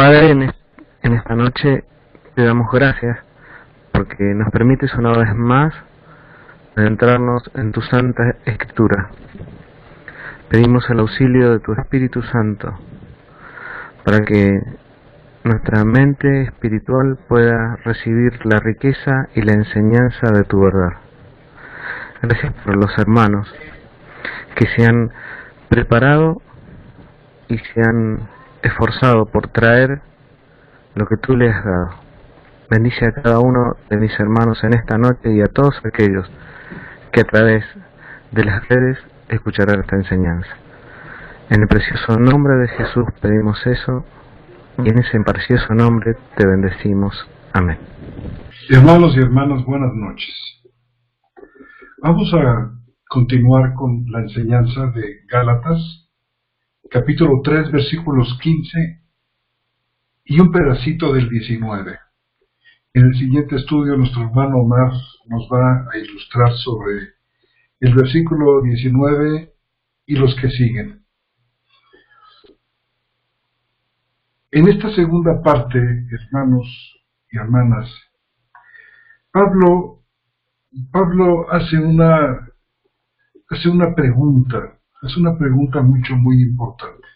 Padre, en esta noche te damos gracias porque nos permites una vez más adentrarnos en tu Santa Escritura. Pedimos el auxilio de tu Espíritu Santo para que nuestra mente espiritual pueda recibir la riqueza y la enseñanza de tu verdad. Gracias por los hermanos que se han preparado y se han esforzado por traer lo que tú le has dado. Bendice a cada uno de mis hermanos en esta noche y a todos aquellos que a través de las redes escucharán esta enseñanza. En el precioso nombre de Jesús pedimos eso y en ese precioso nombre te bendecimos. Amén. Hermanos y hermanas, buenas noches. Vamos a continuar con la enseñanza de Gálatas, capítulo 3, versículos 15 y un pedacito del 19. En el siguiente estudio, nuestro hermano Omar nos va a ilustrar sobre el versículo 19 y los que siguen. En esta segunda parte, hermanos y hermanas, Pablo hace una pregunta muy importante.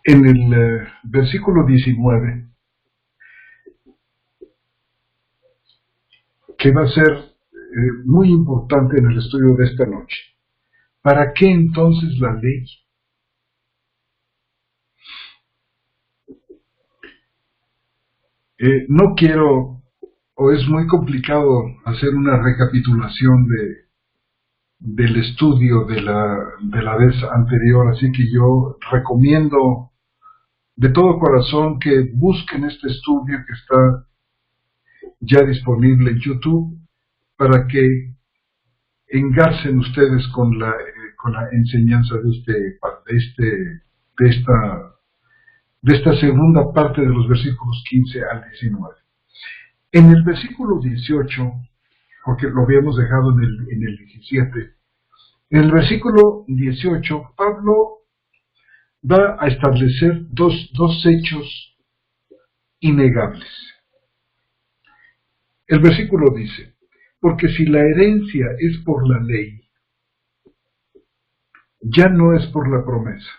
En el versículo 19, que va a ser muy importante en el estudio de esta noche. ¿Para qué entonces la ley? No quiero, o es muy complicado hacer una recapitulación del estudio de la vez anterior, así que yo recomiendo de todo corazón que busquen este estudio que está ya disponible en YouTube para que engarcen ustedes con la enseñanza de esta segunda parte de los versículos 15 al 19. En el versículo 18, porque lo habíamos dejado en el 17, en el versículo 18, Pablo va a establecer dos hechos innegables. El versículo dice: porque si la herencia es por la ley, ya no es por la promesa.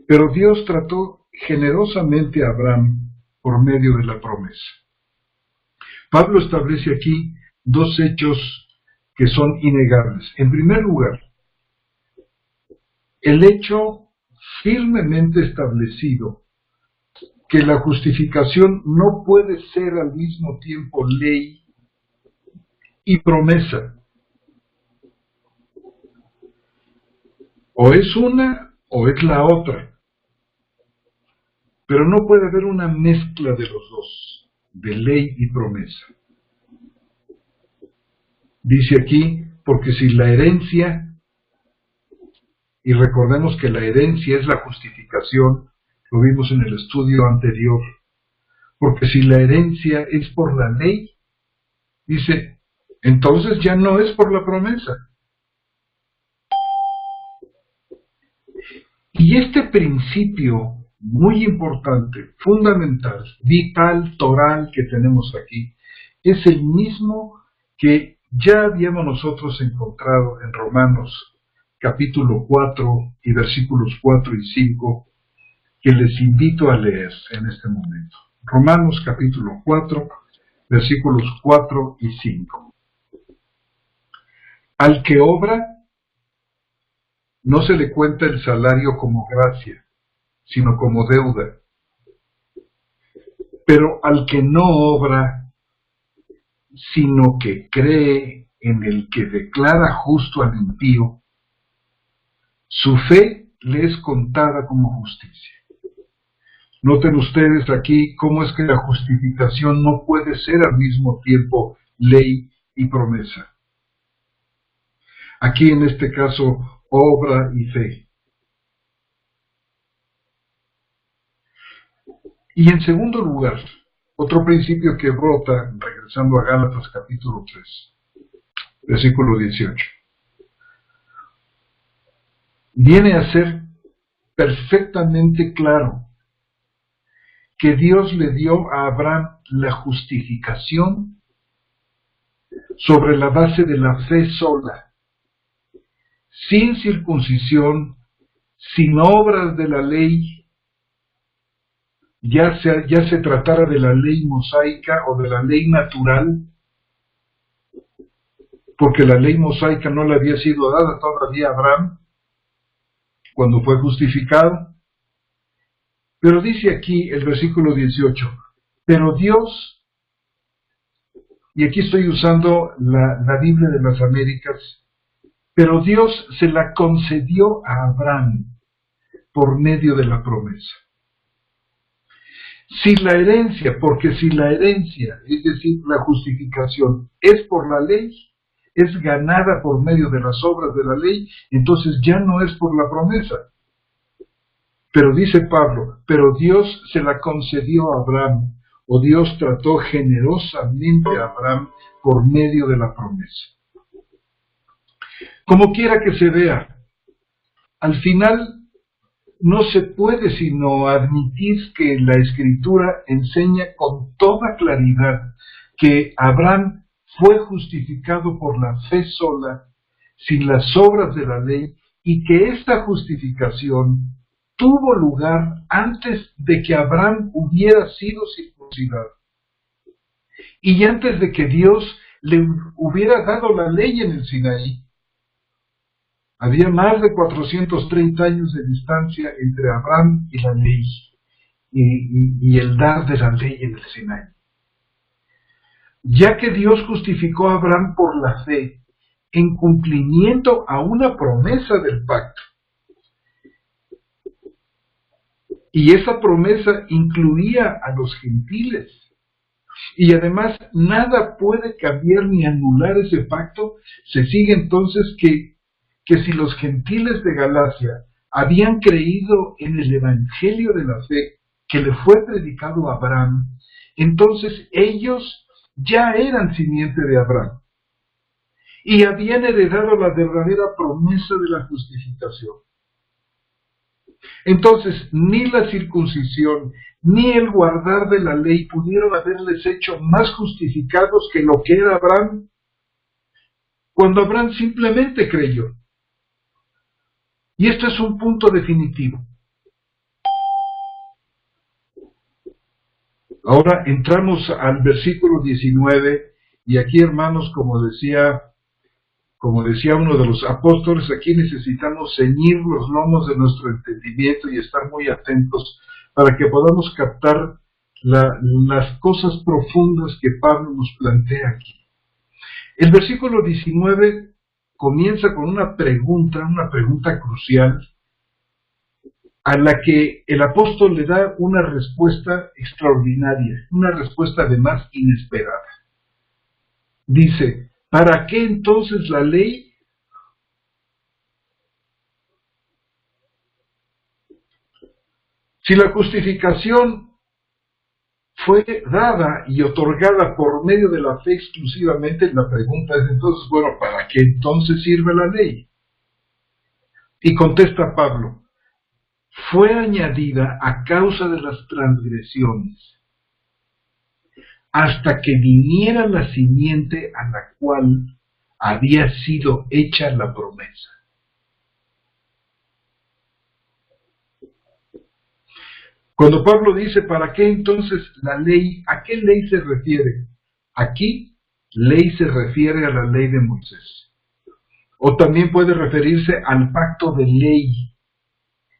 Pero Dios trató generosamente a Abraham por medio de la promesa. Pablo establece aquí dos hechos que son innegables. En primer lugar, el hecho firmemente establecido que la justificación no puede ser al mismo tiempo ley y promesa. O es una o es la otra. Pero no puede haber una mezcla de los dos, de ley y promesa. Dice aquí, porque si la herencia, y recordemos que la herencia es la justificación, lo vimos en el estudio anterior, porque si la herencia es por la ley, dice, entonces ya no es por la promesa. Y este principio muy importante, fundamental, vital, toral que tenemos aquí, es el mismo que ya habíamos nosotros encontrado en Romanos capítulo 4 y versículos 4 y 5, que les invito a leer en este momento. Romanos capítulo 4, versículos 4 y 5. Al que obra, no se le cuenta el salario como gracia, sino como deuda. Pero al que no obra, sino que cree en el que declara justo al impío, su fe le es contada como justicia. Noten ustedes aquí cómo es que la justificación no puede ser al mismo tiempo ley y promesa. Aquí en este caso, obra y fe. Y en segundo lugar, otro principio que brota, regresando a Gálatas capítulo 3, versículo 18, viene a ser perfectamente claro que Dios le dio a Abraham la justificación sobre la base de la fe sola, sin circuncisión, sin obras de la ley, ya se tratara de la ley mosaica o de la ley natural, porque la ley mosaica no le había sido dada todavía a Abraham cuando fue justificado. Pero dice aquí el versículo 18, pero Dios, y aquí estoy usando la Biblia de las Américas, pero Dios se la concedió a Abraham por medio de la promesa. Si la herencia, porque si la herencia, es decir, la justificación, es por la ley, es ganada por medio de las obras de la ley, entonces ya no es por la promesa. Pero dice Pablo, pero Dios se la concedió a Abraham, o Dios trató generosamente a Abraham por medio de la promesa. Como quiera que se vea, al final no se puede sino admitir que la Escritura enseña con toda claridad que Abraham fue justificado por la fe sola, sin las obras de la ley, y que esta justificación tuvo lugar antes de que Abraham hubiera sido circuncidado, y antes de que Dios le hubiera dado la ley en el Sinaí. Había más de 430 años de distancia entre Abraham y la ley, y el dar de la ley en el Sinaí. Ya que Dios justificó a Abraham por la fe, en cumplimiento a una promesa del pacto, y esa promesa incluía a los gentiles, y además nada puede cambiar ni anular ese pacto, se sigue entonces que si los gentiles de Galacia habían creído en el evangelio de la fe que le fue predicado a Abraham, entonces ellos ya eran simiente de Abraham y habían heredado la verdadera promesa de la justificación. Entonces, ni la circuncisión ni el guardar de la ley pudieron haberles hecho más justificados que lo que era Abraham, cuando Abraham simplemente creyó. Y esto es un punto definitivo. Ahora entramos al versículo 19, y aquí, hermanos, como decía uno de los apóstoles, aquí necesitamos ceñir los lomos de nuestro entendimiento y estar muy atentos para que podamos captar las cosas profundas que Pablo nos plantea aquí. El versículo 19 comienza con una pregunta crucial, a la que el apóstol le da una respuesta extraordinaria, una respuesta además inesperada. Dice, ¿para qué entonces la ley? Si la justificación fue dada y otorgada por medio de la fe exclusivamente, la pregunta es entonces, bueno, ¿para qué entonces sirve la ley? Y contesta Pablo, fue añadida a causa de las transgresiones, hasta que viniera la simiente a la cual había sido hecha la promesa. Cuando Pablo dice, ¿para qué entonces la ley? ¿A qué ley se refiere? Aquí, ley se refiere a la ley de Moisés. O también puede referirse al pacto de ley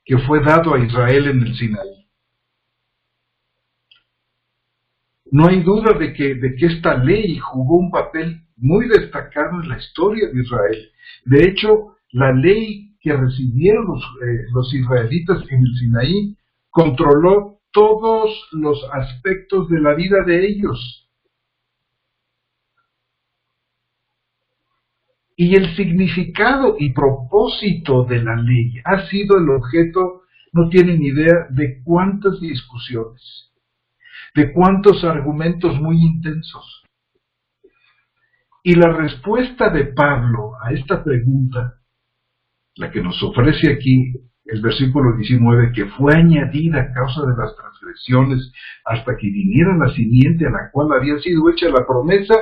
que fue dado a Israel en el Sinaí. No hay duda de que esta ley jugó un papel muy destacado en la historia de Israel. De hecho, la ley que recibieron los israelitas en el Sinaí controló todos los aspectos de la vida de ellos. Y el significado y propósito de la ley ha sido el objeto, no tienen idea, de cuántas discusiones, de cuántos argumentos muy intensos. Y la respuesta de Pablo a esta pregunta, la que nos ofrece aquí, el versículo 19, que fue añadida a causa de las transgresiones hasta que viniera la simiente a la cual había sido hecha la promesa,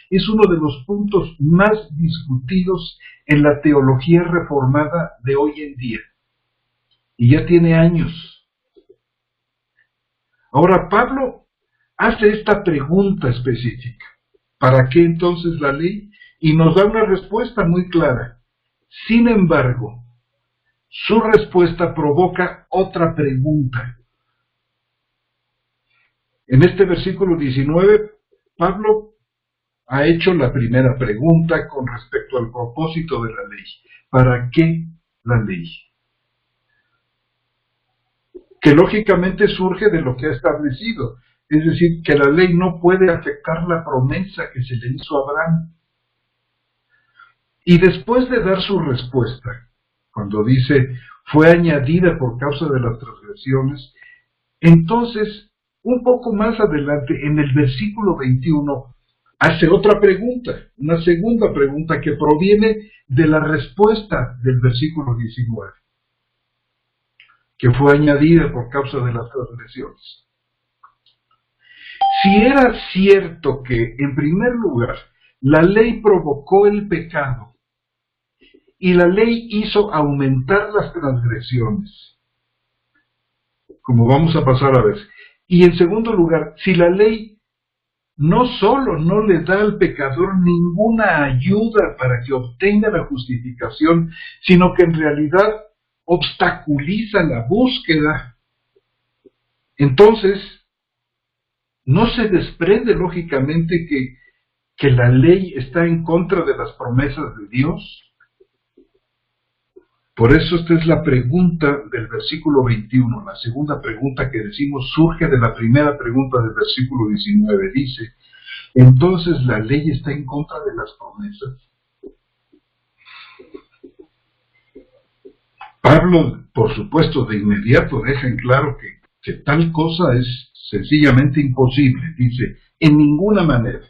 es uno de los puntos más discutidos en la teología reformada de hoy en día. Y ya tiene años. Ahora Pablo hace esta pregunta específica. ¿Para qué entonces la ley? Y nos da una respuesta muy clara. Sin embargo, su respuesta provoca otra pregunta. En este versículo 19, Pablo ha hecho la primera pregunta con respecto al propósito de la ley. ¿Para qué la ley? Que lógicamente surge de lo que ha establecido. Es decir, que la ley no puede afectar la promesa que se le hizo a Abraham. Y después de dar su respuesta, cuando dice, fue añadida por causa de las transgresiones, entonces, un poco más adelante, en el versículo 21, hace otra pregunta, una segunda pregunta que proviene de la respuesta del versículo 19, que fue añadida por causa de las transgresiones. Si era cierto que, en primer lugar, la ley provocó el pecado y la ley hizo aumentar las transgresiones, como vamos a pasar a ver, y en segundo lugar, si la ley no solo no le da al pecador ninguna ayuda para que obtenga la justificación, sino que en realidad obstaculiza la búsqueda, entonces no se desprende lógicamente que la ley está en contra de las promesas de Dios. Por eso esta es la pregunta del versículo 21, la segunda pregunta que decimos surge de la primera pregunta del versículo 19. Dice, entonces la ley está en contra de las promesas. Pablo, por supuesto, de inmediato deja en claro que tal cosa es sencillamente imposible. Dice, en ninguna manera.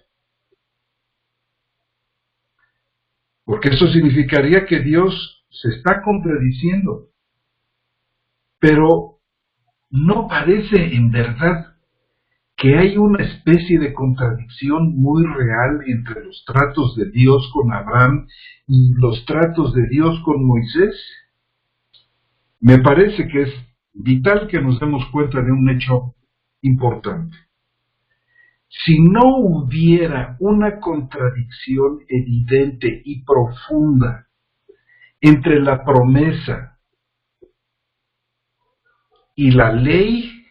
Porque eso significaría que Dios se está contradiciendo. Pero no parece en verdad que hay una especie de contradicción muy real entre los tratos de Dios con Abraham y los tratos de Dios con Moisés. Me parece que es vital que nos demos cuenta de un hecho importante. Si no hubiera una contradicción evidente y profunda entre la promesa y la ley,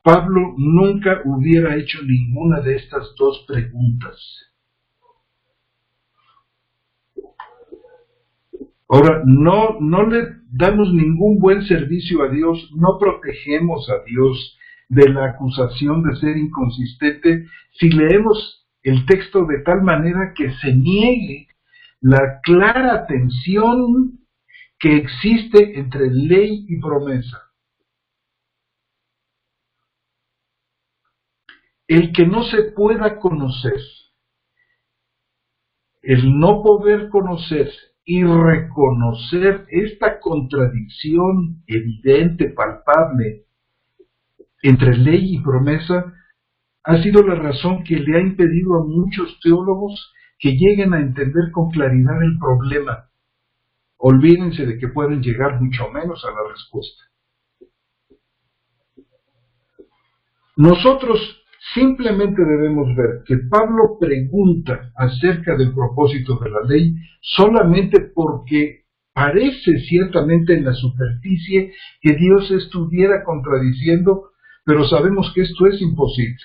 Pablo nunca hubiera hecho ninguna de estas dos preguntas. Ahora, no le damos ningún buen servicio a Dios, no protegemos a Dios de la acusación de ser inconsistente si leemos el texto de tal manera que se niegue la clara tensión que existe entre ley y promesa. El que no se pueda conocer, el no poder conocer y reconocer esta contradicción evidente, palpable, entre ley y promesa, ha sido la razón que le ha impedido a muchos teólogos que lleguen a entender con claridad el problema. Olvídense de que pueden llegar mucho menos a la respuesta. Nosotros simplemente debemos ver que Pablo pregunta acerca del propósito de la ley solamente porque parece ciertamente en la superficie que Dios estuviera contradiciendo, pero sabemos que esto es imposible.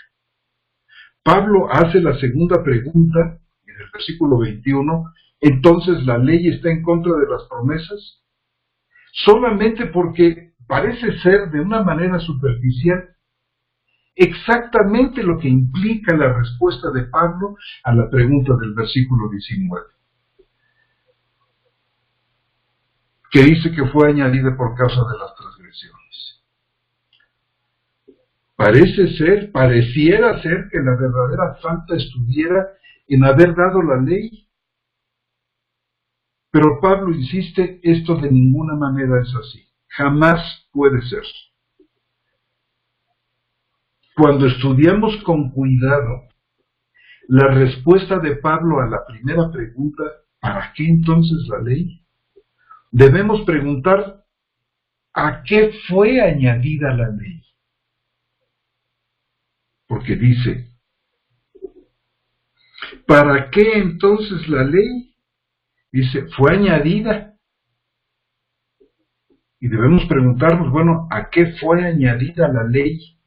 Pablo hace la segunda pregunta en el versículo 21, entonces la ley está en contra de las promesas, solamente porque parece ser de una manera superficial exactamente lo que implica la respuesta de Pablo a la pregunta del versículo 19, que dice que fue añadida por causa de las transgresiones. Pareciera ser que la verdadera falta estuviera en haber dado la ley. Pero Pablo insiste, esto de ninguna manera es así. Jamás puede ser. Cuando estudiamos con cuidado la respuesta de Pablo a la primera pregunta, ¿para qué entonces la ley? Debemos preguntar, ¿a qué fue añadida la ley? Porque dice, ¿para qué entonces la ley? Dice, fue añadida. Y debemos preguntarnos, bueno, ¿a qué fue añadida la ley?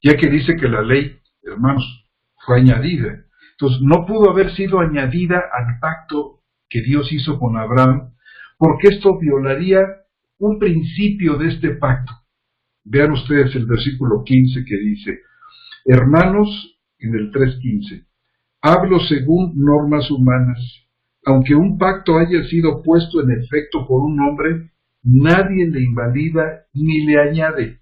Ya que dice que la ley, hermanos, fue añadida. Entonces, no pudo haber sido añadida al pacto que Dios hizo con Abraham, porque esto violaría un principio de este pacto. Vean ustedes el versículo 15 que dice, hermanos, en el 3:15, hablo según normas humanas. Aunque un pacto haya sido puesto en efecto por un hombre, nadie le invalida ni le añade.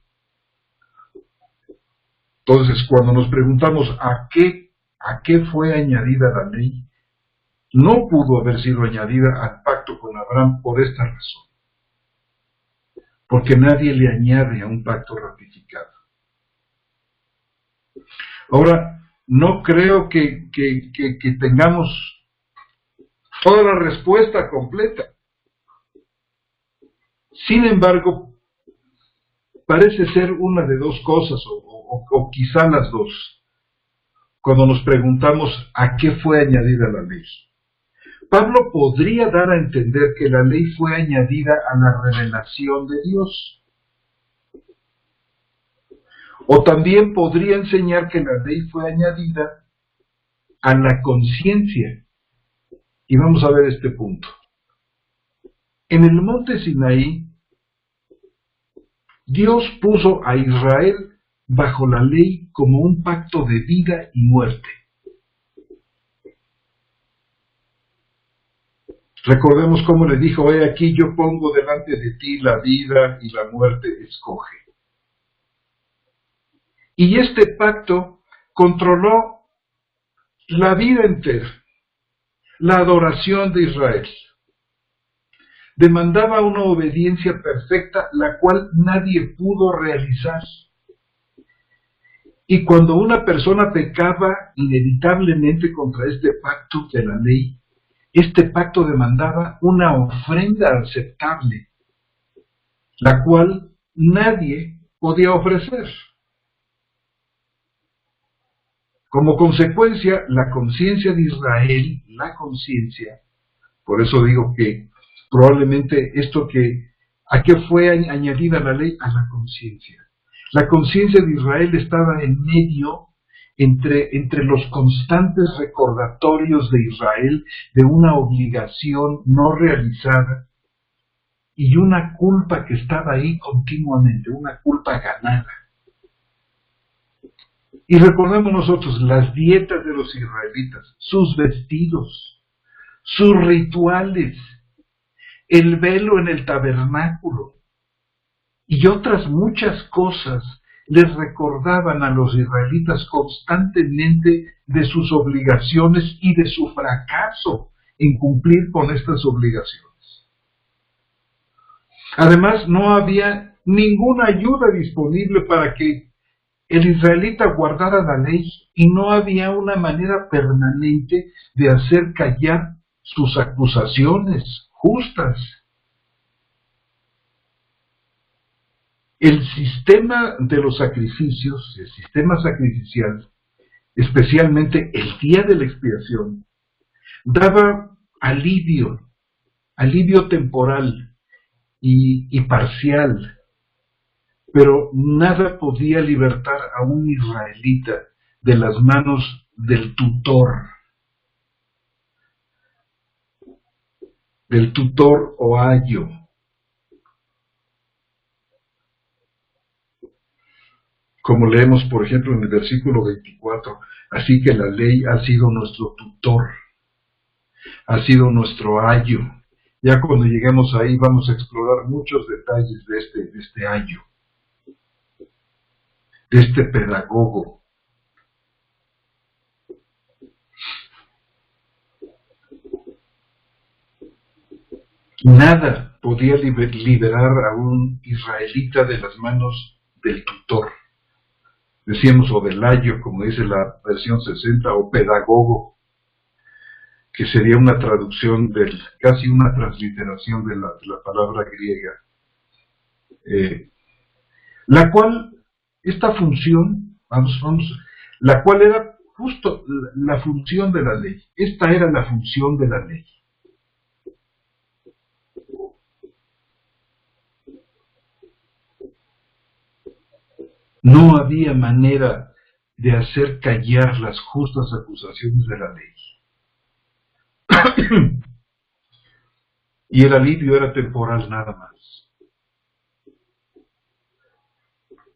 Entonces, cuando nos preguntamos a qué fue añadida la ley, no pudo haber sido añadida al pacto con Abraham por esta razón. Porque nadie le añade a un pacto ratificado. Ahora, no creo que tengamos toda la respuesta completa. Sin embargo, parece ser una de dos cosas, o quizá las dos, cuando nos preguntamos a qué fue añadida la ley. Pablo podría dar a entender que la ley fue añadida a la revelación de Dios. O también podría enseñar que la ley fue añadida a la conciencia. Y vamos a ver este punto. En el monte Sinaí, Dios puso a Israel bajo la ley como un pacto de vida y muerte. Recordemos cómo le dijo, he aquí yo pongo delante de ti la vida y la muerte, escoge. Y este pacto controló la vida entera, la adoración de Israel. Demandaba una obediencia perfecta, la cual nadie pudo realizar. Y cuando una persona pecaba inevitablemente contra este pacto de la ley, este pacto demandaba una ofrenda aceptable, la cual nadie podía ofrecer. Como consecuencia, la conciencia de Israel, por eso digo que probablemente ¿a qué fue añadida la ley? A la conciencia. La conciencia de Israel estaba en medio entre los constantes recordatorios de Israel de una obligación no realizada y una culpa que estaba ahí continuamente, una culpa ganada. Y recordemos nosotros las dietas de los israelitas, sus vestidos, sus rituales, el velo en el tabernáculo y otras muchas cosas les recordaban a los israelitas constantemente de sus obligaciones y de su fracaso en cumplir con estas obligaciones. Además, no había ninguna ayuda disponible para que el israelita guardara la ley y no había una manera permanente de hacer callar sus acusaciones justas. El sistema de los sacrificios, el sistema sacrificial, especialmente el día de la expiación, daba alivio temporal y parcial, pero nada podía libertar a un israelita de las manos del tutor o ayo. Como leemos, por ejemplo, en el versículo 24, así que la ley ha sido nuestro tutor, ha sido nuestro ayo. Ya cuando lleguemos ahí vamos a explorar muchos detalles de este ayo, de este pedagogo. Nada podía liberar a un israelita de las manos del tutor. Decíamos, o del ayo, como dice la versión 60, o pedagogo, que sería una traducción casi una transliteración de la palabra griega. La cual, esta función, la cual era justo la función de la ley. Esta era la función de la ley. No había manera de hacer callar las justas acusaciones de la ley. Y el alivio era temporal nada más.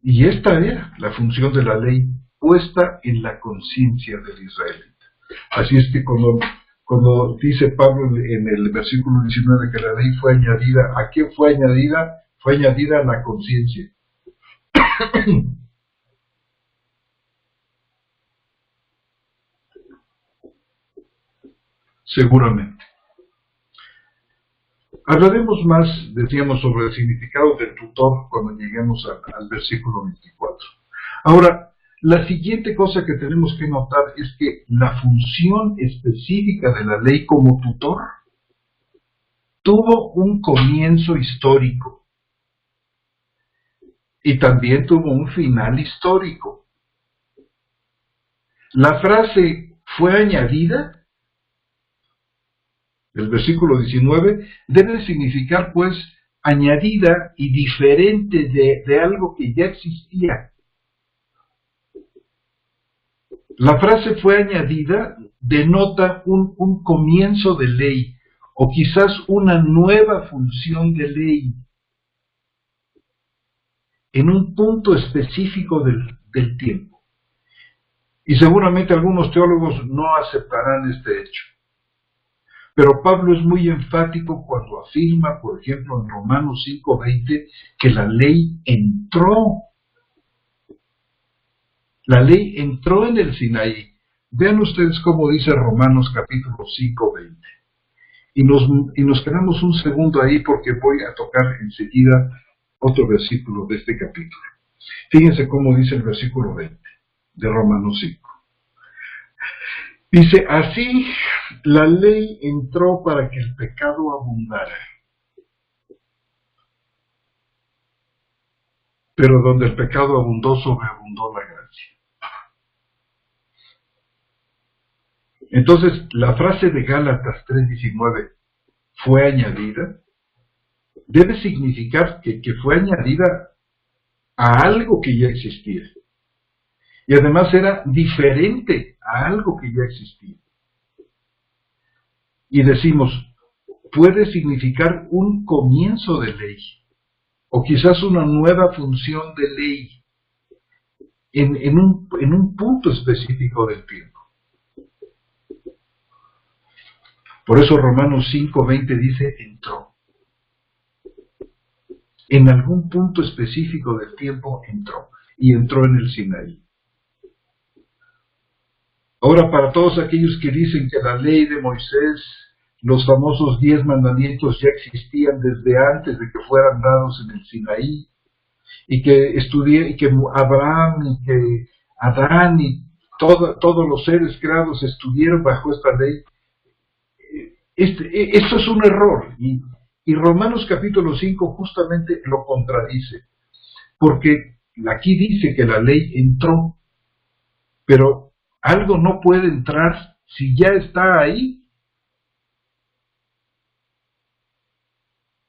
Y esta era la función de la ley puesta en la conciencia del israelita. Así es que cuando dice Pablo en el versículo 19 que la ley fue añadida, ¿a qué fue añadida? Fue añadida a la conciencia. Seguramente. Hablaremos más, decíamos, sobre el significado del tutor cuando lleguemos al versículo 24. Ahora, la siguiente cosa que tenemos que notar es que la función específica de la ley como tutor tuvo un comienzo histórico y también tuvo un final histórico. La frase fue añadida, el versículo 19, debe significar pues añadida y diferente de algo que ya existía. La frase fue añadida denota un comienzo de ley o quizás una nueva función de ley en un punto específico del tiempo. Y seguramente algunos teólogos no aceptarán este hecho. Pero Pablo es muy enfático cuando afirma, por ejemplo, en Romanos 5:20, que la ley entró. La ley entró en el Sinaí. Vean ustedes cómo dice Romanos capítulo 5:20. Y nos quedamos un segundo ahí porque voy a tocar enseguida otro versículo de este capítulo. Fíjense cómo dice el versículo 20 de Romanos 5. Dice, así la ley entró para que el pecado abundara. Pero donde el pecado abundó, sobreabundó la gracia. Entonces, la frase de Gálatas 3:19 fue añadida, debe significar que fue añadida a algo que ya existía. Y además era diferente a algo que ya existía. Y decimos, puede significar un comienzo de ley, o quizás una nueva función de ley, en un punto específico del tiempo. Por eso Romanos 5:20 dice, entró. En algún punto específico del tiempo entró, y entró en el Sinaí. Ahora, para todos aquellos que dicen que la ley de Moisés, los famosos 10 mandamientos ya existían desde antes de que fueran dados en el Sinaí, y que Abraham y que Adán y todos los seres creados estuvieron bajo esta ley, esto es un error, y Romanos capítulo 5 justamente lo contradice, porque aquí dice que la ley entró, pero algo no puede entrar si ya está ahí.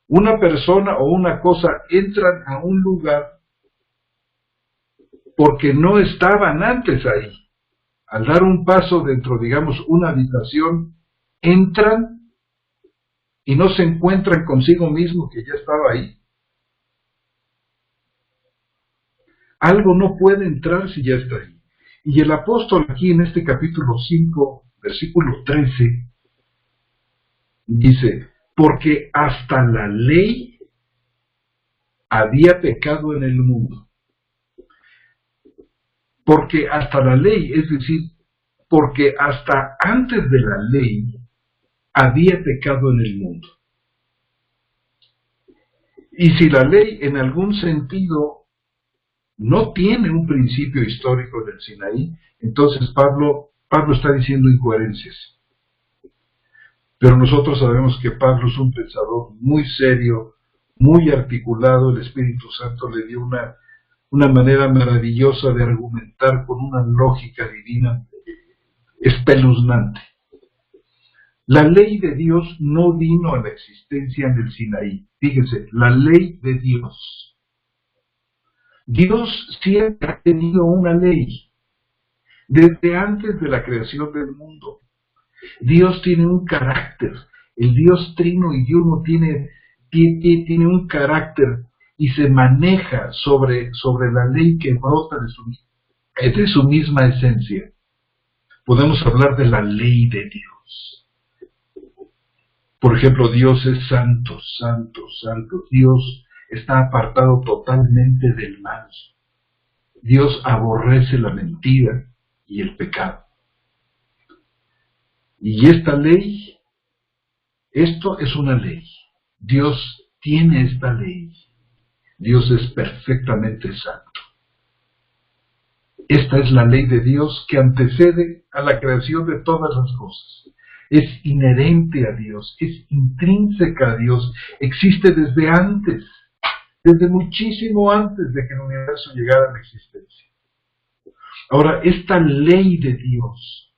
Una persona o una cosa entran a un lugar porque no estaban antes ahí. Al dar un paso dentro, digamos, una habitación, entran y no se encuentran consigo mismo que ya estaba ahí. Algo no puede entrar si ya está ahí. Y el apóstol aquí en este capítulo 5, versículo 13, dice, porque hasta la ley había pecado en el mundo. Porque hasta la ley, es decir, porque hasta antes de la ley había pecado en el mundo. Y si la ley en algún sentido no tiene un principio histórico del Sinaí, entonces Pablo está diciendo incoherencias. Pero nosotros sabemos que Pablo es un pensador muy serio, muy articulado. El Espíritu Santo le dio una manera maravillosa de argumentar con una lógica divina espeluznante. La ley de Dios no vino a la existencia en el Sinaí. Fíjense, la ley de Dios. Dios siempre ha tenido una ley, desde antes de la creación del mundo. Dios tiene un carácter. El Dios trino y diurno tiene un carácter y se maneja sobre la ley que brota de su misma esencia. Podemos hablar de la ley de Dios. Por ejemplo, Dios es santo, santo, santo. Dios está apartado totalmente del mal. Dios aborrece la mentira y el pecado. Y esta ley, esto es una ley. Dios tiene esta ley. Dios es perfectamente santo. Esta es la ley de Dios que antecede a la creación de todas las cosas. Es inherente a Dios, es intrínseca a Dios, existe desde antes, desde muchísimo antes de que el universo llegara a la existencia. Ahora, esta ley de Dios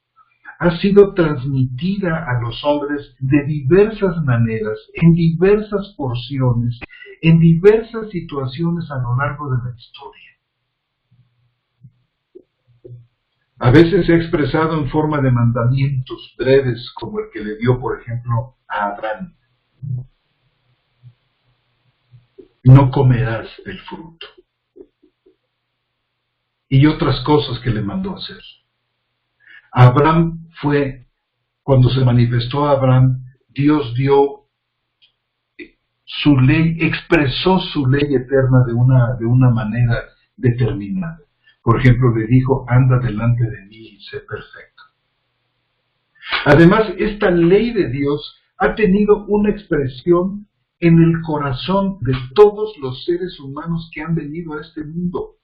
ha sido transmitida a los hombres de diversas maneras, en diversas porciones, en diversas situaciones a lo largo de la historia. A veces se ha expresado en forma de mandamientos breves, como el que le dio, por ejemplo, a Abraham. No comerás del fruto. Y otras cosas que le mandó hacer. Abraham cuando se manifestó a Abraham, Dios dio su ley, expresó su ley eterna de una manera determinada. Por ejemplo, le dijo, anda delante de mí y sé perfecto. Además, esta ley de Dios ha tenido una expresión en el corazón de todos los seres humanos que han venido a este mundo.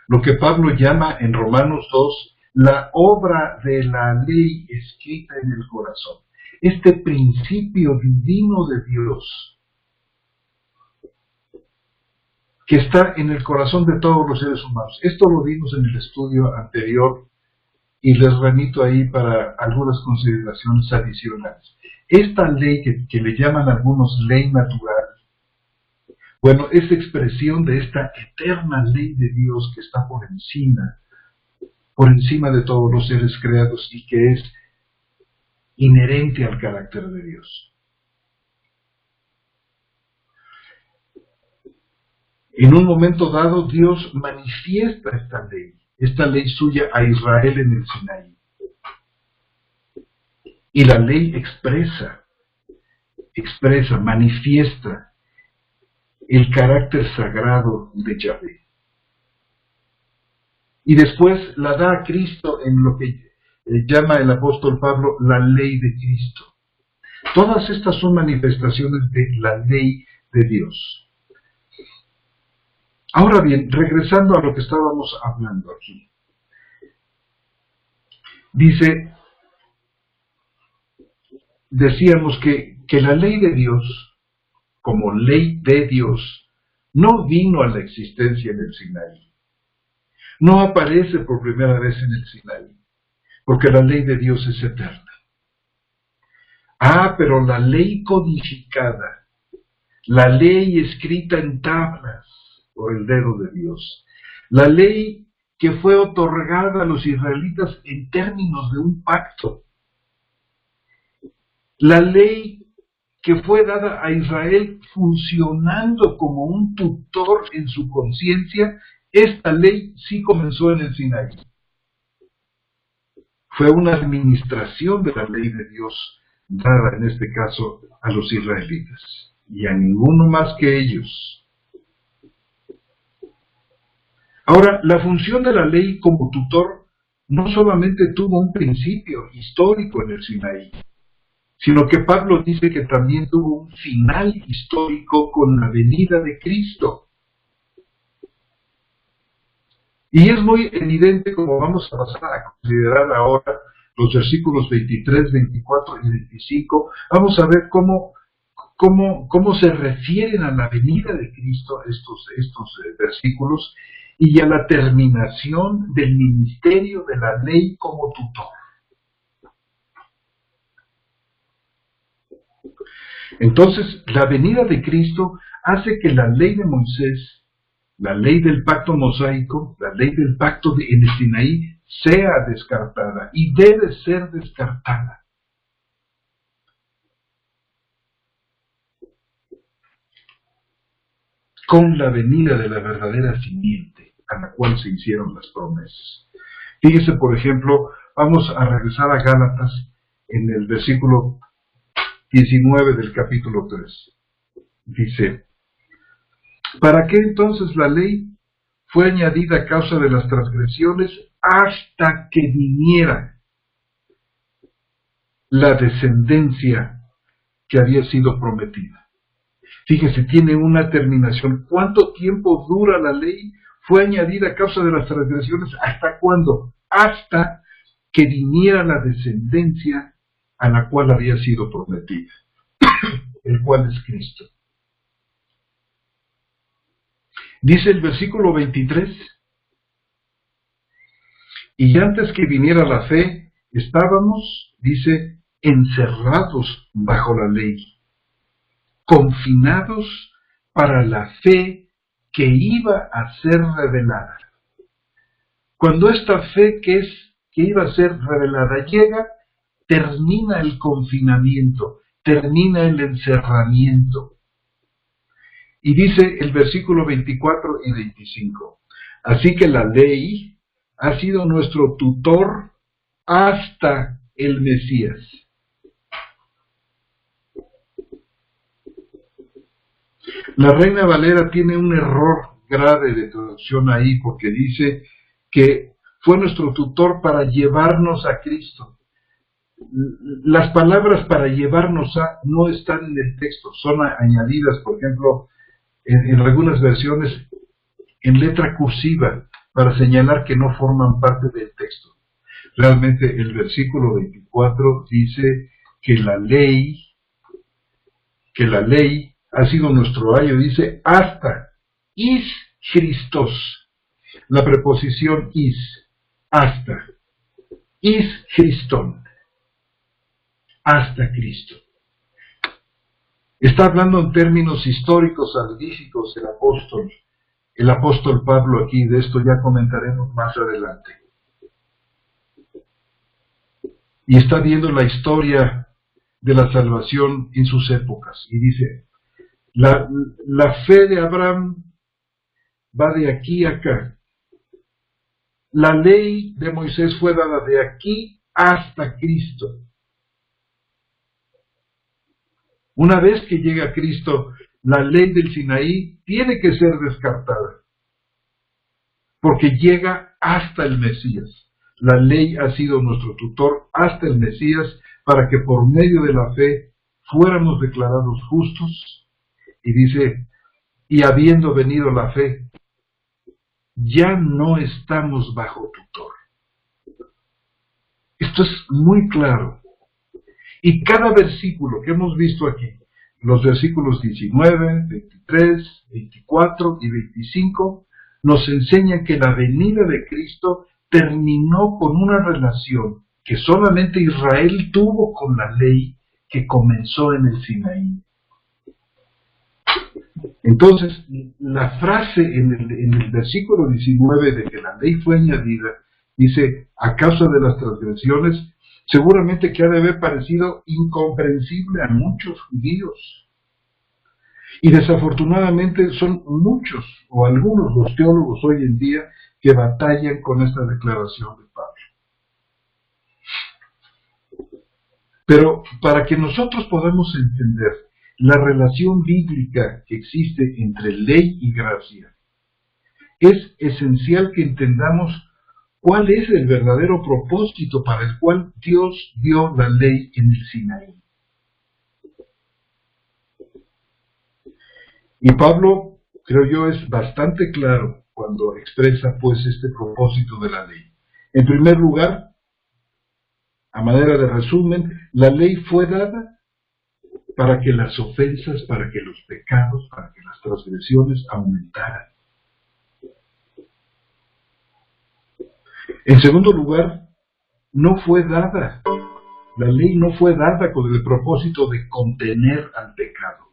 Lo que Pablo llama en Romanos 2, la obra de la ley escrita en el corazón. Este principio divino de Dios que está en el corazón de todos los seres humanos. Esto lo vimos en el estudio anterior y les remito ahí para algunas consideraciones adicionales. Esta ley que le llaman algunos ley natural, bueno, es expresión de esta eterna ley de Dios que está por encima de todos los seres creados y que es inherente al carácter de Dios. En un momento dado, Dios manifiesta esta ley suya a Israel en el Sinaí. Y la ley expresa, manifiesta el carácter sagrado de Yahvé. Y después la da a Cristo en lo que llama el apóstol Pablo la ley de Cristo. Todas estas son manifestaciones de la ley de Dios. Ahora bien, regresando a lo que estábamos hablando aquí. Decíamos que la ley de Dios, como ley de Dios, no vino a la existencia en el Sinaí. No aparece por primera vez en el Sinaí, porque la ley de Dios es eterna. Pero la ley codificada, la ley escrita en tablas por el dedo de Dios, la ley que fue otorgada a los israelitas en términos de un pacto, la ley que fue dada a Israel funcionando como un tutor en su conciencia, esta ley sí comenzó en el Sinaí. Fue una administración de la ley de Dios dada en este caso a los israelitas y a ninguno más que ellos. Ahora, la función de la ley como tutor no solamente tuvo un principio histórico en el Sinaí, sino que Pablo dice que también tuvo un final histórico con la venida de Cristo. Y es muy evidente, como vamos a pasar a considerar ahora los versículos 23, 24 y 25, vamos a ver cómo se refieren a la venida de Cristo estos versículos y a la terminación del ministerio de la ley como tutor. Entonces, la venida de Cristo hace que la ley de Moisés, la ley del pacto mosaico, la ley del pacto en el Sinaí, sea descartada y debe ser descartada. Con la venida de la verdadera simiente a la cual se hicieron las promesas. Fíjese, por ejemplo, vamos a regresar a Gálatas en el versículo 19 del capítulo 3. Dice: ¿para qué entonces la ley fue añadida a causa de las transgresiones hasta que viniera la descendencia que había sido prometida? Fíjese, tiene una terminación. ¿Cuánto tiempo dura la ley? Fue añadida a causa de las transgresiones. ¿Hasta cuándo? Hasta que viniera la descendencia a la cual había sido prometida, el cual es Cristo. Dice el versículo 23, y antes que viniera la fe, estábamos, dice, encerrados bajo la ley, confinados para la fe que iba a ser revelada. Cuando esta fe que iba a ser revelada llega, termina el confinamiento, termina el encerramiento. Y dice el versículo 24 y 25, así que la ley ha sido nuestro tutor hasta el Mesías. La Reina Valera tiene un error grave de traducción ahí, porque dice que fue nuestro tutor para llevarnos a Cristo. Las palabras para llevarnos a no están en el texto, son añadidas, por ejemplo, en algunas versiones en letra cursiva, para señalar que no forman parte del texto. Realmente el versículo 24 dice que la ley ha sido nuestro ayo, dice hasta, is Christos, la preposición is, hasta, is Christon, hasta Cristo. Está hablando en términos históricos, salvíficos, el apóstol Pablo aquí. De esto ya comentaremos más adelante. Y está viendo la historia de la salvación en sus épocas. Y dice, la fe de Abraham va de aquí a acá. La ley de Moisés fue dada de aquí hasta Cristo. Una vez que llega Cristo, la ley del Sinaí tiene que ser descartada, porque llega hasta el Mesías. La ley ha sido nuestro tutor hasta el Mesías, para que por medio de la fe fuéramos declarados justos. Y dice, y habiendo venido la fe, ya no estamos bajo tutor. Esto es muy claro. Y cada versículo que hemos visto aquí, los versículos 19, 23, 24 y 25, nos enseñan que la venida de Cristo terminó con una relación que solamente Israel tuvo con la ley que comenzó en el Sinaí. Entonces, la frase en el versículo 19 de que la ley fue añadida, dice, a causa de las transgresiones, seguramente que ha de haber parecido incomprensible a muchos judíos. Y desafortunadamente son muchos o algunos los teólogos hoy en día que batallan con esta declaración de Pablo. Pero para que nosotros podamos entender la relación bíblica que existe entre ley y gracia, es esencial que entendamos cuál es el verdadero propósito para el cual Dios dio la ley en el Sinaí. Y Pablo, creo yo, es bastante claro cuando expresa pues este propósito de la ley. En primer lugar, a manera de resumen, la ley fue dada para que las ofensas, para que los pecados, para que las transgresiones aumentaran. En segundo lugar, no fue dada, la ley no fue dada con el propósito de contener al pecado.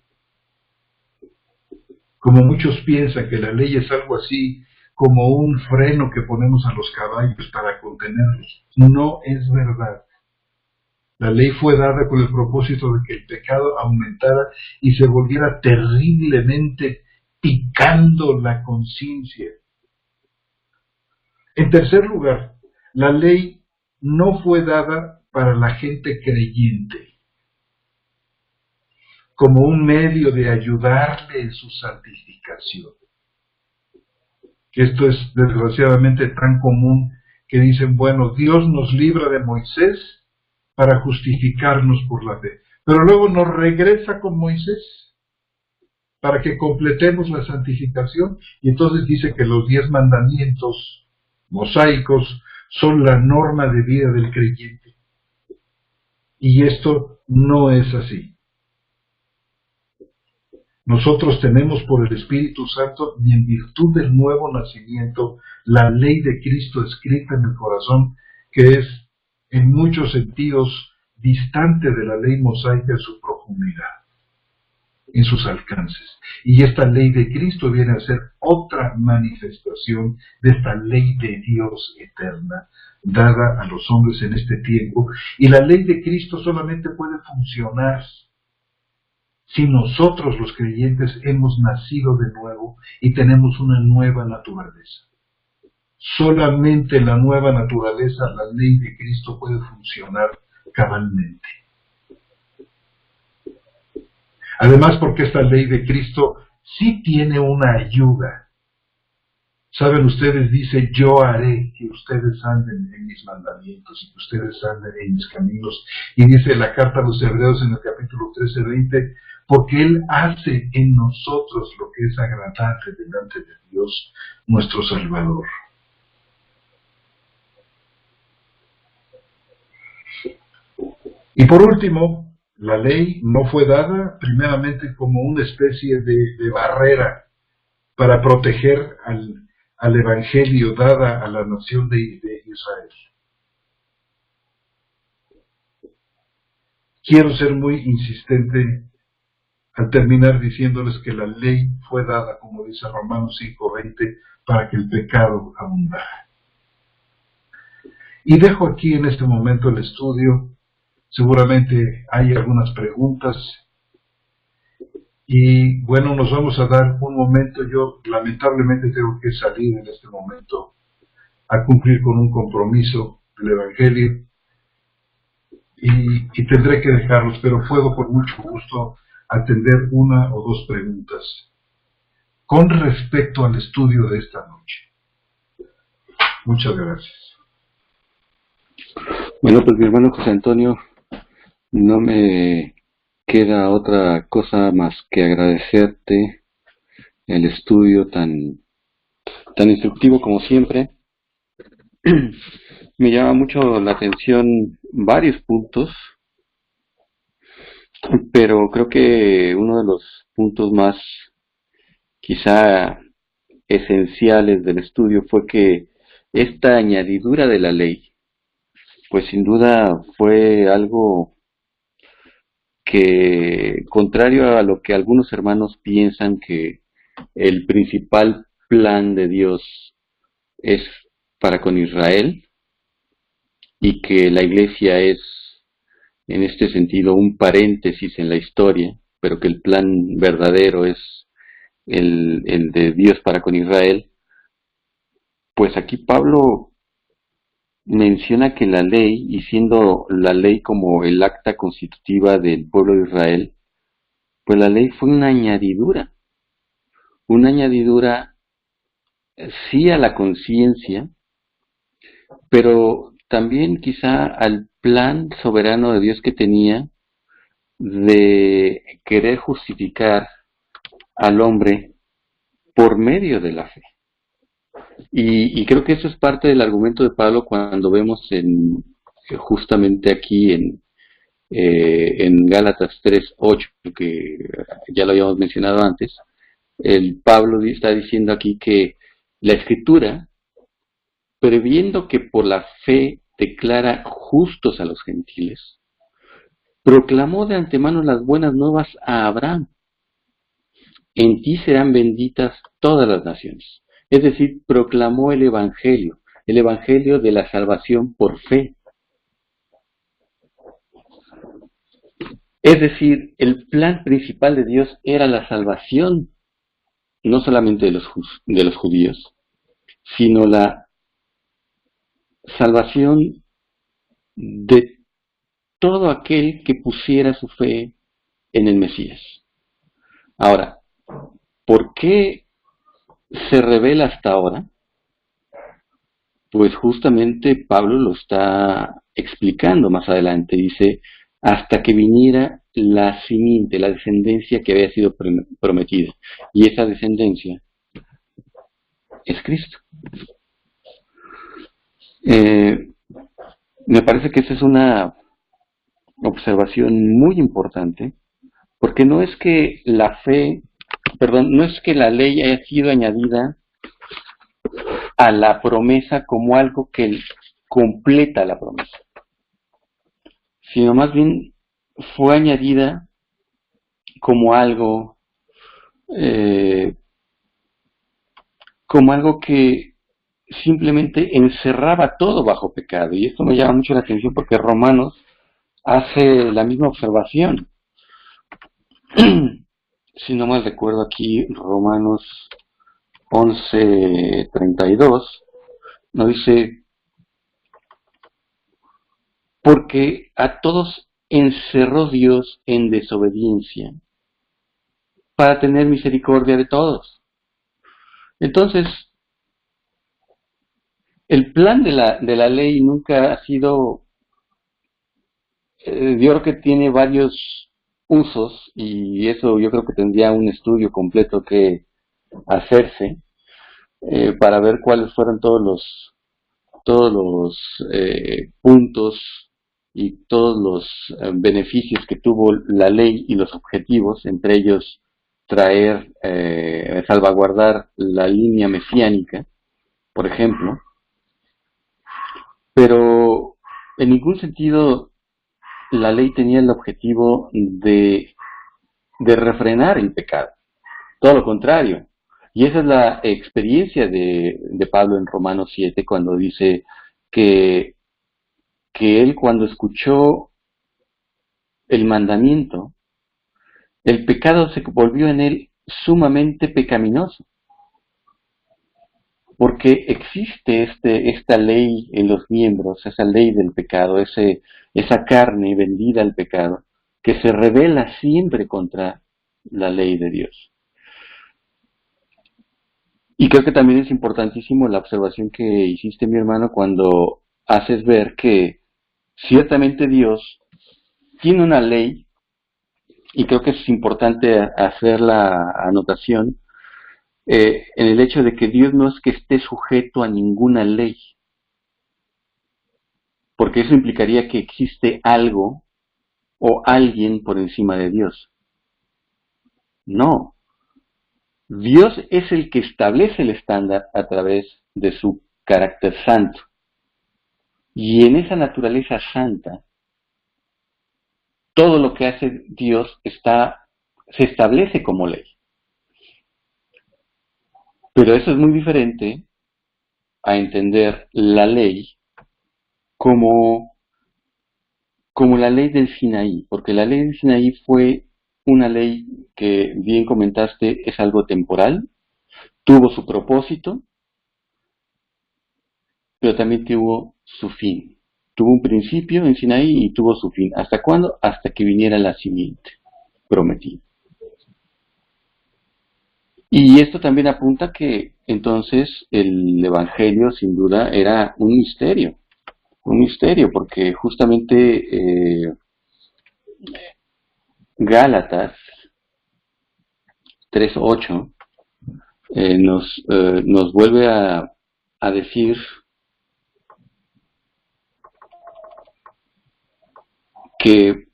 Como muchos piensan que la ley es algo así como un freno que ponemos a los caballos para contenerlos. No es verdad. La ley fue dada con el propósito de que el pecado aumentara y se volviera terriblemente picando la conciencia. En tercer lugar, la ley no fue dada para la gente creyente, como un medio de ayudarle en su santificación. Esto es desgraciadamente tan común que dicen, bueno, Dios nos libra de Moisés para justificarnos por la fe, pero luego nos regresa con Moisés para que completemos la santificación, y entonces dice que los 10 mandamientos mosaicos son la norma de vida del creyente. Y esto no es así. Nosotros tenemos por el Espíritu Santo y en virtud del nuevo nacimiento la ley de Cristo escrita en el corazón, que es en muchos sentidos distante de la ley mosaica en su profundidad, en sus alcances. Y esta ley de Cristo viene a ser otra manifestación de esta ley de Dios eterna, dada a los hombres en este tiempo. Y la ley de Cristo solamente puede funcionar si nosotros los creyentes hemos nacido de nuevo y tenemos una nueva naturaleza. Solamente la nueva naturaleza, la ley de Cristo, puede funcionar cabalmente. Además, porque esta ley de Cristo sí tiene una ayuda. Saben ustedes, dice, yo haré que ustedes anden en mis mandamientos y que ustedes anden en mis caminos. Y dice la carta a los Hebreos en el capítulo 13:20, porque Él hace en nosotros lo que es agradable delante de Dios, nuestro Salvador. Y por último, la ley no fue dada primeramente como una especie de barrera para proteger al Evangelio dada a la nación de Israel. Quiero ser muy insistente al terminar diciéndoles que la ley fue dada, como dice Romanos 5:20, para que el pecado abundara. Y dejo aquí en este momento el estudio. Seguramente hay algunas preguntas. Y bueno, nos vamos a dar un momento. Yo lamentablemente tengo que salir en este momento a cumplir con un compromiso del Evangelio. Y tendré que dejarlos, pero puedo con mucho gusto atender una o dos preguntas con respecto al estudio de esta noche. Muchas gracias. Bueno, pues mi hermano José Antonio, no me queda otra cosa más que agradecerte el estudio tan instructivo como siempre. Me llama mucho la atención varios puntos, pero creo que uno de los puntos más quizá esenciales del estudio fue que esta añadidura de la ley, pues sin duda fue algo que, contrario a lo que algunos hermanos piensan, que el principal plan de Dios es para con Israel y que la iglesia es en este sentido un paréntesis en la historia, pero que el plan verdadero es el de Dios para con Israel. Pues aquí Pablo menciona que la ley, y siendo la ley como el acta constitutiva del pueblo de Israel, pues la ley fue una añadidura sí a la conciencia, pero también quizá al plan soberano de Dios que tenía de querer justificar al hombre por medio de la fe. Y creo que eso es parte del argumento de Pablo cuando vemos justamente aquí en Gálatas 3:8, que ya lo habíamos mencionado antes. El Pablo está diciendo aquí que la Escritura, previendo que por la fe declara justos a los gentiles, proclamó de antemano las buenas nuevas a Abraham. En ti serán benditas todas las naciones. Es decir, proclamó el Evangelio de la salvación por fe. Es decir, el plan principal de Dios era la salvación, no solamente de los judíos, sino la salvación de todo aquel que pusiera su fe en el Mesías. Ahora, ¿por qué se revela hasta ahora? Pues justamente Pablo lo está explicando más adelante. Dice, hasta que viniera la simiente, la descendencia que había sido prometida. Y esa descendencia es Cristo. Me parece que esa es una observación muy importante, porque no es que no es que la ley haya sido añadida a la promesa como algo que completa la promesa, sino más bien fue añadida como algo que simplemente encerraba todo bajo pecado. Y esto me llama mucho la atención porque Romanos hace la misma observación. Si no mal recuerdo aquí, Romanos 11:32 nos dice, porque a todos encerró Dios en desobediencia para tener misericordia de todos. Entonces, el plan de la ley nunca ha sido, yo creo que tiene varios usos, y eso yo creo que tendría un estudio completo que hacerse para ver cuáles fueron todos los puntos y todos los beneficios que tuvo la ley y los objetivos, entre ellos traer, salvaguardar la línea mesiánica, por ejemplo, pero en ningún sentido la ley tenía el objetivo de refrenar el pecado, todo lo contrario. Y esa es la experiencia de Pablo en Romanos 7, cuando dice que él, cuando escuchó el mandamiento, el pecado se volvió en él sumamente pecaminoso, porque existe esta ley en los miembros, esa ley del pecado, esa carne vendida al pecado, que se rebela siempre contra la ley de Dios. Y creo que también es importantísimo la observación que hiciste, mi hermano, cuando haces ver que ciertamente Dios tiene una ley, y creo que es importante hacer la anotación, en el hecho de que Dios no es que esté sujeto a ninguna ley, porque eso implicaría que existe algo o alguien por encima de Dios. No. Dios es el que establece el estándar a través de su carácter santo. Y en esa naturaleza santa, todo lo que hace Dios se establece como ley. Pero eso es muy diferente a entender la ley como la ley del Sinaí, porque la ley del Sinaí fue una ley que, bien comentaste, es algo temporal, tuvo su propósito, pero también tuvo su fin. Tuvo un principio en Sinaí y tuvo su fin. ¿Hasta cuándo? Hasta que viniera la simiente prometida. Y esto también apunta que entonces el Evangelio sin duda era un misterio, porque justamente Gálatas 3:8 nos vuelve a decir que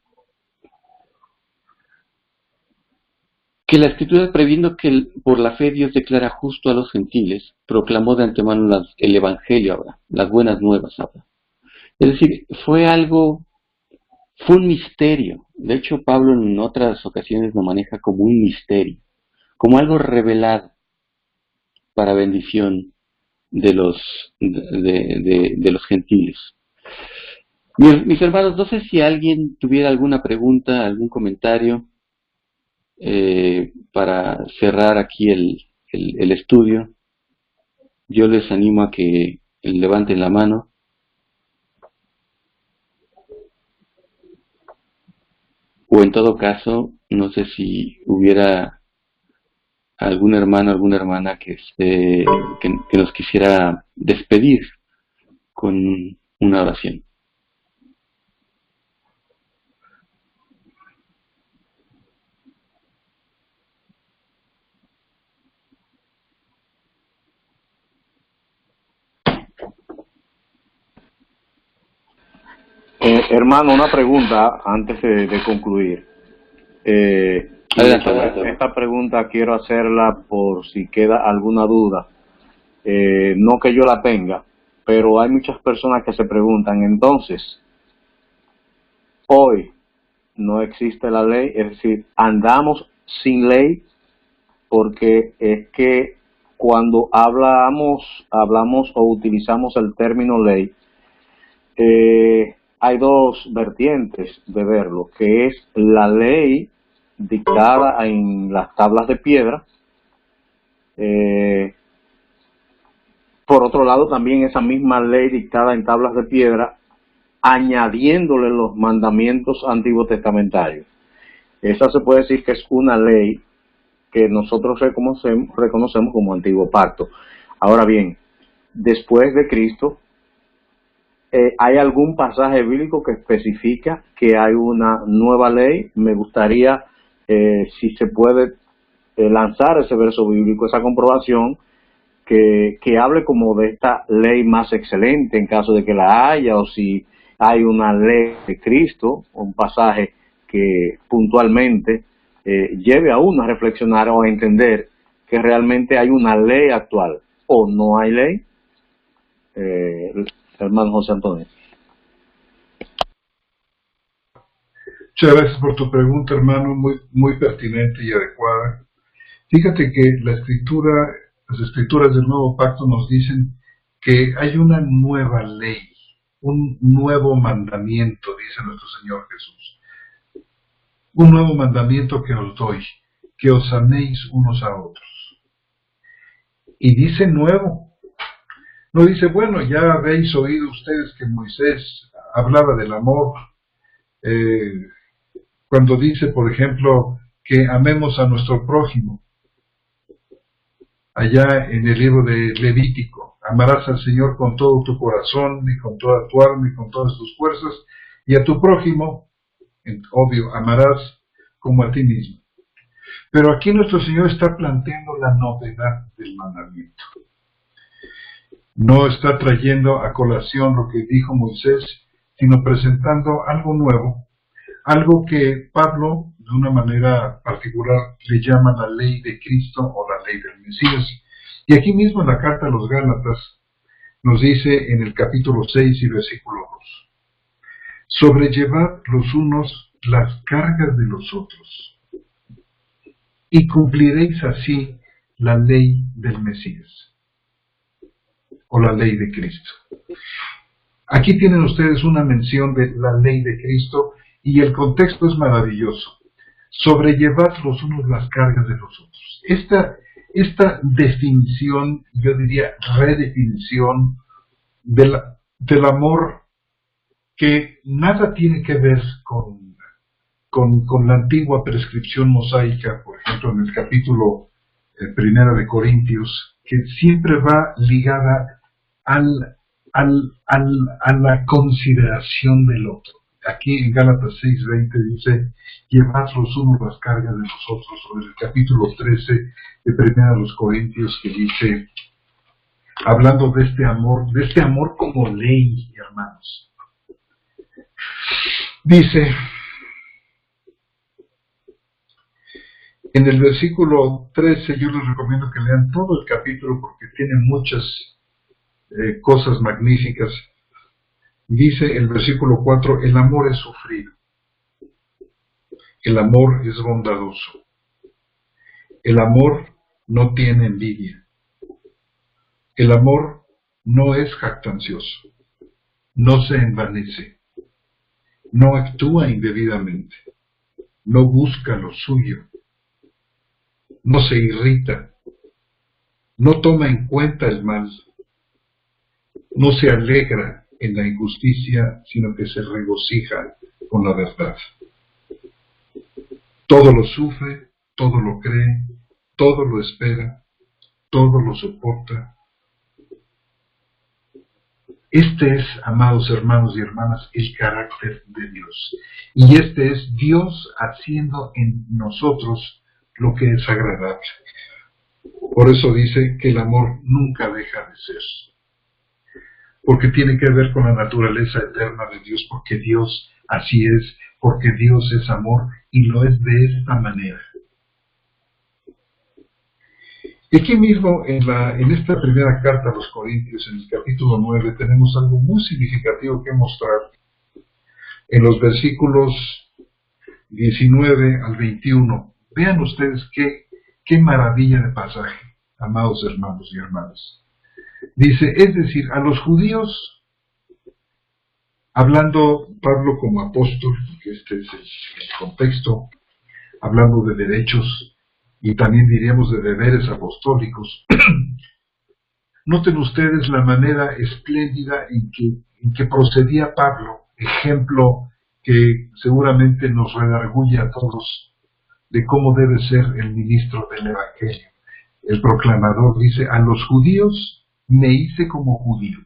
la Escritura, previendo que por la fe Dios declara justo a los gentiles, proclamó de antemano el Evangelio ahora, las buenas nuevas ahora. Es decir, fue un misterio. De hecho, Pablo en otras ocasiones lo maneja como un misterio, como algo revelado para bendición de los gentiles. Mis hermanos, no sé si alguien tuviera alguna pregunta, algún comentario para cerrar aquí el estudio. Yo les animo a que levanten la mano. O en todo caso, no sé si hubiera algún hermano, alguna hermana que nos quisiera despedir con una oración. Hermano, una pregunta antes de concluir. Esta pregunta quiero hacerla por si queda alguna duda. No que yo la tenga, pero hay muchas personas que se preguntan, entonces, hoy no existe la ley, es decir, andamos sin ley, porque es que cuando hablamos o utilizamos el término ley, hay dos vertientes de verlo, que es la ley dictada en las tablas de piedra. Por otro lado, también esa misma ley dictada en tablas de piedra, añadiéndole los mandamientos antiguos testamentarios. Esa se puede decir que es una ley que nosotros reconocemos como antiguo pacto. Ahora bien, después de Cristo, ¿hay algún pasaje bíblico que especifica que hay una nueva ley? Me gustaría, si se puede, lanzar ese verso bíblico, esa comprobación, que hable como de esta ley más excelente en caso de que la haya, o si hay una ley de Cristo, un pasaje que puntualmente lleve a uno a reflexionar o a entender que realmente hay una ley actual o no hay ley. Hermano José Antonio. Muchas gracias por tu pregunta, hermano, muy pertinente y adecuada. Fíjate que las escrituras del Nuevo Pacto nos dicen que hay una nueva ley, un nuevo mandamiento, dice nuestro Señor Jesús. Un nuevo mandamiento que os doy, que os améis unos a otros. Y dice nuevo. No dice, bueno, ya habéis oído ustedes que Moisés hablaba del amor, cuando dice, por ejemplo, que amemos a nuestro prójimo. Allá en el libro de Levítico, amarás al Señor con todo tu corazón y con toda tu alma y con todas tus fuerzas, y a tu prójimo, obvio, amarás como a ti mismo. Pero aquí nuestro Señor está planteando la novedad del mandamiento. No está trayendo a colación lo que dijo Moisés, sino presentando algo nuevo, algo que Pablo, de una manera particular, le llama la ley de Cristo o la ley del Mesías. Y aquí mismo en la carta a los Gálatas nos dice en el capítulo 6 y versículo 2, sobrellevad los unos las cargas de los otros, y cumpliréis así la ley del Mesías, o la ley de Cristo. Aquí tienen ustedes una mención de la ley de Cristo, y el contexto es maravilloso. Sobrellevad los unos las cargas de los otros. Esta definición, yo diría redefinición del amor, que nada tiene que ver con la antigua prescripción mosaica, por ejemplo en el capítulo 1 de Corintios, que siempre va ligada a la consideración del otro. aquí en Gálatas 6:20 dice, llevad los unos las cargas de los otros, o en el capítulo 13 de Primera de los Corintios, que dice, hablando de este amor como ley, hermanos. Dice, en el versículo 13, yo les recomiendo que lean todo el capítulo porque tiene muchas cosas magníficas. Dice el versículo 4, el amor es sufrido, el amor es bondadoso, el amor no tiene envidia, el amor no es jactancioso, no se envanece, no actúa indebidamente, no busca lo suyo, no se irrita, no toma en cuenta el mal, no se alegra en la injusticia, sino que se regocija con la verdad. Todo lo sufre, todo lo cree, todo lo espera, todo lo soporta. Este es, amados hermanos y hermanas, el carácter de Dios. Y este es Dios haciendo en nosotros lo que es agradable. Por eso dice que el amor nunca deja de ser. Porque tiene que ver con la naturaleza eterna de Dios, porque Dios así es, porque Dios es amor y lo es de esta manera. Y aquí mismo, en esta primera carta a los Corintios, en el capítulo 9, tenemos algo muy significativo que mostrar. En los versículos 19 al 21, vean ustedes qué maravilla de pasaje, amados hermanos y hermanas. Dice, es decir, a los judíos, hablando Pablo como apóstol, porque este es el contexto, hablando de derechos y también diríamos de deberes apostólicos. Noten ustedes la manera espléndida en que procedía Pablo, ejemplo que seguramente nos redarguye a todos de cómo debe ser el ministro del Evangelio. El proclamador dice, a los judíos me hice como judío,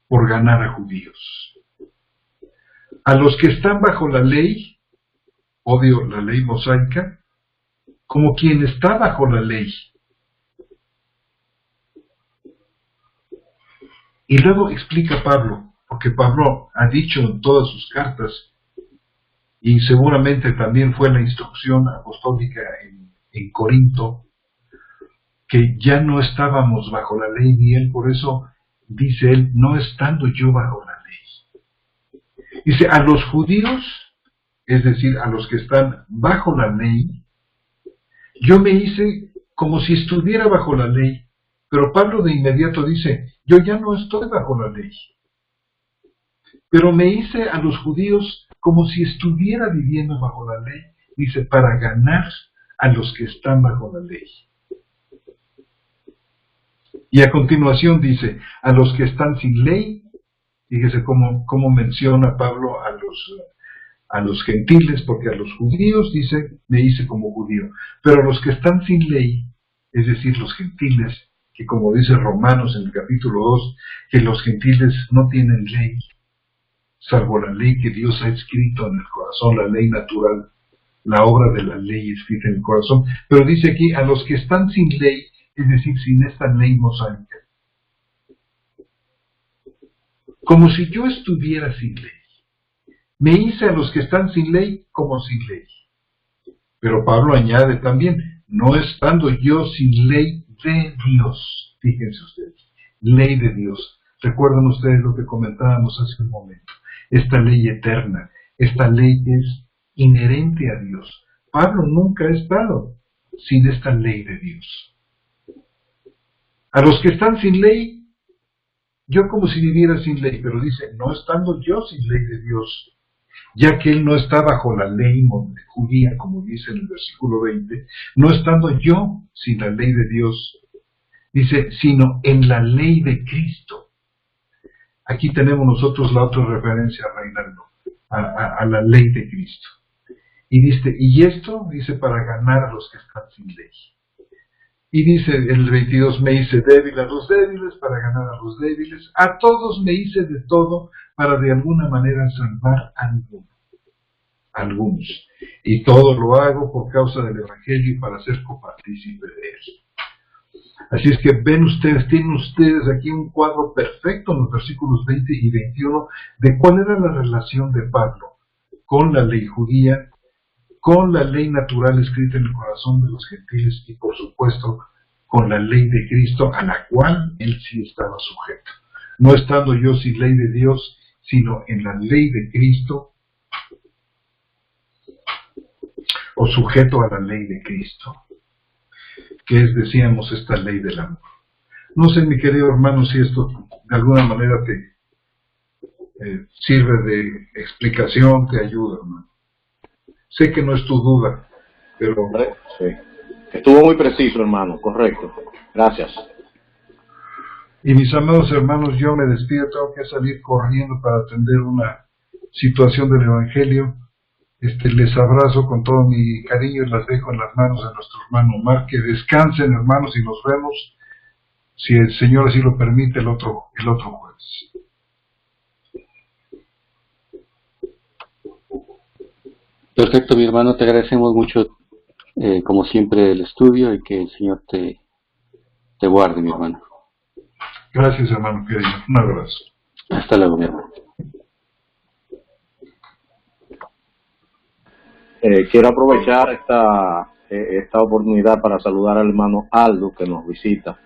por ganar a judíos. A los que están bajo la ley, odio la ley mosaica, como quien está bajo la ley. Y luego explica Pablo, porque Pablo ha dicho en todas sus cartas, y seguramente también fue la instrucción apostólica en Corinto, que ya no estábamos bajo la ley ni él, por eso dice él, no estando yo bajo la ley. Dice, a los judíos, es decir, a los que están bajo la ley, yo me hice como si estuviera bajo la ley, pero Pablo de inmediato dice, yo ya no estoy bajo la ley, pero me hice a los judíos como si estuviera viviendo bajo la ley, dice, para ganar a los que están bajo la ley. Y a continuación dice, a los que están sin ley, fíjese cómo menciona Pablo a los gentiles, porque a los judíos dice, me hice como judío, pero a los que están sin ley, es decir, los gentiles, que como dice Romanos en el capítulo 2, que los gentiles no tienen ley, salvo la ley que Dios ha escrito en el corazón, la ley natural, la obra de la ley escrita en el corazón, pero dice aquí, a los que están sin ley, es decir, sin esta ley mosaica, como si yo estuviera sin ley. Me hice a los que están sin ley como sin ley. Pero Pablo añade también, no estando yo sin ley de Dios. Fíjense ustedes, ley de Dios. Recuerdan ustedes lo que comentábamos hace un momento. Esta ley eterna, esta ley que es inherente a Dios. Pablo nunca ha estado sin esta ley de Dios. A los que están sin ley, yo como si viviera sin ley, pero dice, no estando yo sin ley de Dios, ya que él no está bajo la ley judía, como dice en el versículo 20, no estando yo sin la ley de Dios, dice, sino en la ley de Cristo. Aquí tenemos nosotros la otra referencia, Reinaldo, a la ley de Cristo. Y dice, y esto, dice, para ganar a los que están sin ley. Y dice el 22, me hice débil a los débiles para ganar a los débiles, a todos me hice de todo para de alguna manera salvar a algunos. Y todo lo hago por causa del Evangelio y para ser copartícipe de él. Así es que tienen ustedes aquí un cuadro perfecto en los versículos 20 y 21 de cuál era la relación de Pablo con la ley judía, con la ley natural escrita en el corazón de los gentiles y por supuesto con la ley de Cristo a la cual él sí estaba sujeto. No estando yo sin ley de Dios, sino en la ley de Cristo o sujeto a la ley de Cristo, que es, decíamos, esta ley del amor. No sé, mi querido hermano, si esto de alguna manera te sirve de explicación, te ayuda, hermano. Sé que no es tu duda, pero... Sí. Estuvo muy preciso, hermano, correcto. Gracias. Y mis amados hermanos, yo me despido, tengo que salir corriendo para atender una situación del Evangelio. Les abrazo con todo mi cariño y las dejo en las manos de nuestro hermano Omar. Que descansen, hermanos, y nos vemos, si el Señor así lo permite, el otro jueves. Perfecto, mi hermano, te agradecemos mucho, como siempre, el estudio y que el Señor te guarde, mi hermano. Gracias, hermano querido. Un abrazo. Hasta luego, mi hermano. Quiero aprovechar esta oportunidad para saludar al hermano Aldo, que nos visita.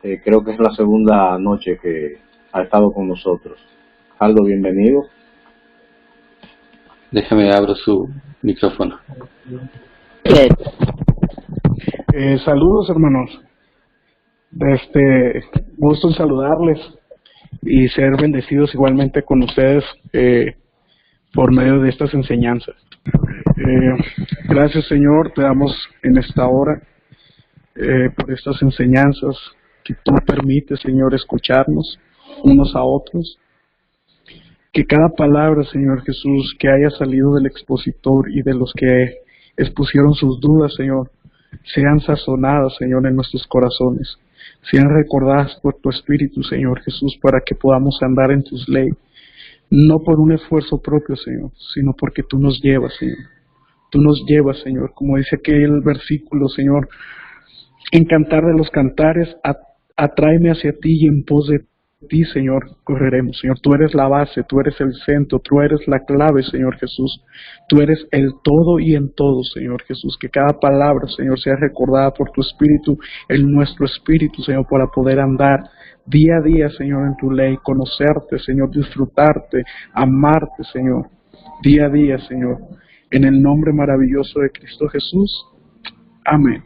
Creo que es la segunda noche que ha estado con nosotros. Aldo, bienvenido. Déjame abro su micrófono. Saludos, hermanos. Gusto en saludarles y ser bendecidos igualmente con ustedes por medio de estas enseñanzas. Gracias, Señor, te damos en esta hora por estas enseñanzas que tú permites, Señor, escucharnos unos a otros. Que cada palabra, Señor Jesús, que haya salido del expositor y de los que expusieron sus dudas, Señor, sean sazonadas, Señor, en nuestros corazones, sean recordadas por tu Espíritu, Señor Jesús, para que podamos andar en tus leyes, no por un esfuerzo propio, Señor, sino porque tú nos llevas, Señor. Tú nos llevas, Señor, como dice aquí el versículo, Señor, en Cantar de los Cantares, atráeme hacia ti y en pos de ti, Señor, correremos. Señor, tú eres la base, tú eres el centro, tú eres la clave, Señor Jesús. Tú eres el todo y en todo, Señor Jesús. Que cada palabra, Señor, sea recordada por tu Espíritu, en nuestro Espíritu, Señor, para poder andar día a día, Señor, en tu ley, conocerte, Señor, disfrutarte, amarte, Señor, día a día, Señor. En el nombre maravilloso de Cristo Jesús. Amén.